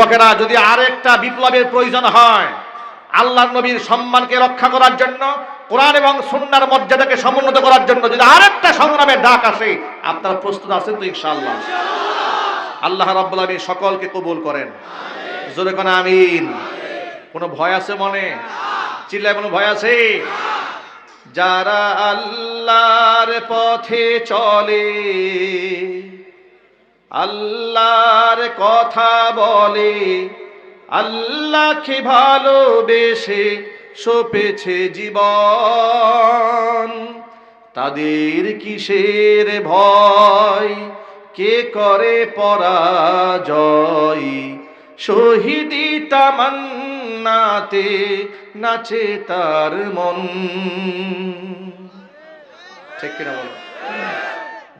যুবকেরা, যদি আরেকটা বিপ্লবের প্রয়োজন হয় আল্লাহর নবীর সম্মানকে রক্ষা করার জন্য, কোরআন এবং সুন্নাহর মর্যাদাকে সমুন্নত করার জন্য যদি আরেকটা সংগ্রামের ডাক আসে, আপনারা প্রস্তুত আছেন তো? ইনশাআল্লাহ। আল্লাহ রাব্বুল আলামিন সকলকে কবুল করেন। জোরে কোন আমিন। কোনো ভয় আছে মনে? চিল্লায় কোনো ভয় আছে? যারা আল্লাহর পথে চলে, আল্লাহর কথা বলে, আল্লাহকে ভালোবেসে সপেছে জীবন, তাদের কিসের ভয়, কে করে পরাজয়, শহীদি তামান্নাতে নাচে তার মন। ঠিক কিনা বলো?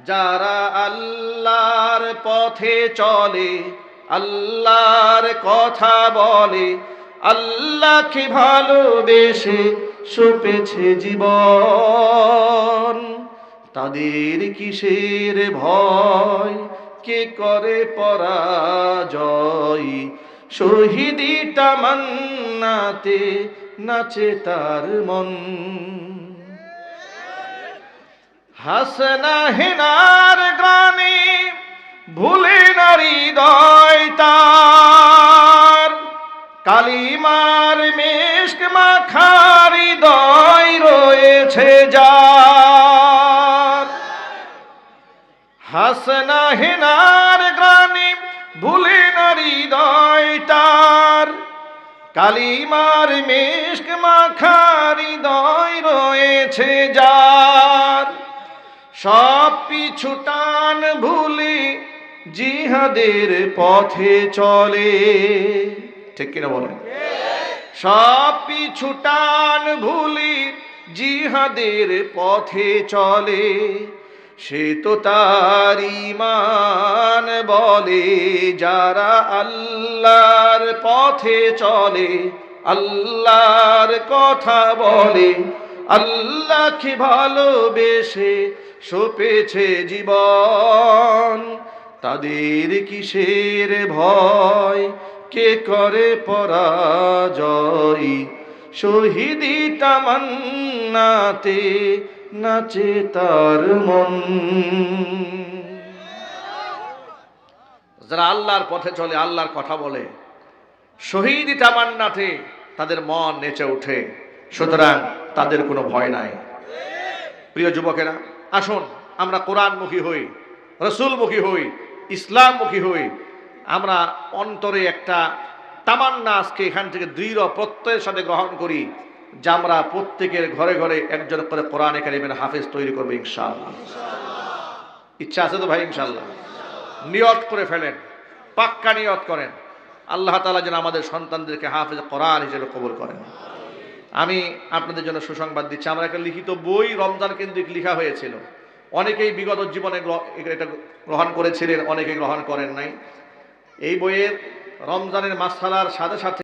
যারা আল্লাহর পথে চলে, আল্লাহর কথা বলে, আল্লাহকে ভালোবেসে সপেছে জীবন, তাদের কিসের ভয়, কে করে পরাজয়, শহীদি তামান্নাতে নাচে তার মন। হাসনা হেনার গ্রানে ভুলে না হৃদয় তার, কালিমার মিশক মাখা হৃদয় রয়েছে যার। হাসনা হেনার গ্রানে ভুলে না হৃদয় তার, কালিমার মিশক মাখা হৃদয় রয়েছে যার। সব পিছু টান ভুলে জিহাদের পথে চলে। ঠিক কিনা বলেন? সব পিছু টান ভুলে জিহাদের পথে চলে, সে তো তার ঈমান বলে। যারা আল্লাহর পথে চলে, আল্লাহর কথা বলে, আল্লাহকে ভালোবেসে সপেছে জীবন, তাদের কিসের ভয়, কে করে পরাজয়, শহীদি তামান্নাতে নাচে তার মন। যারা আল্লাহর পথে চলে, আল্লাহর কথা বলে, শহীদি তামান্নাতে তাদের মন নেচে ওঠে, সুতরাং তাদের কোনো ভয় নাই। প্রিয় যুবকেরা, আসুন আমরা কোরআনমুখী হই, রসুলমুখী হই, ইসলামমুখী হই। আমরা অন্তরে একটা তামান্না আজকে এখান থেকে দৃঢ় প্রত্যয়ের সাথে গ্রহণ করি যে আমরা প্রত্যেকের ঘরে ঘরে একজন করে কোরআনে কারিমের হাফেজ তৈরি করবো ইনশাআল্লাহ। ইচ্ছা আছে তো ভাই? ইনশাআল্লাহ। নিয়ত করে ফেলেন, পাক্কা নিয়ত করেন, আল্লাহ তাআলা যেন আমাদের সন্তানদেরকে হাফেজ কোরআন হিসেবে কবুল করেন। আমি আপনাদের জন্য সুসংবাদ দিচ্ছি, আমরা একটা লিখিত বই রমজান কেন্দ্রিক লেখা হয়েছিল। অনেকেই বিগত জীবনে এটা গ্রহণ করেছিলেন, অনেকে গ্রহণ করেন নাই। এই বইয়ের রমজানের মাসআলার সাথে সাথে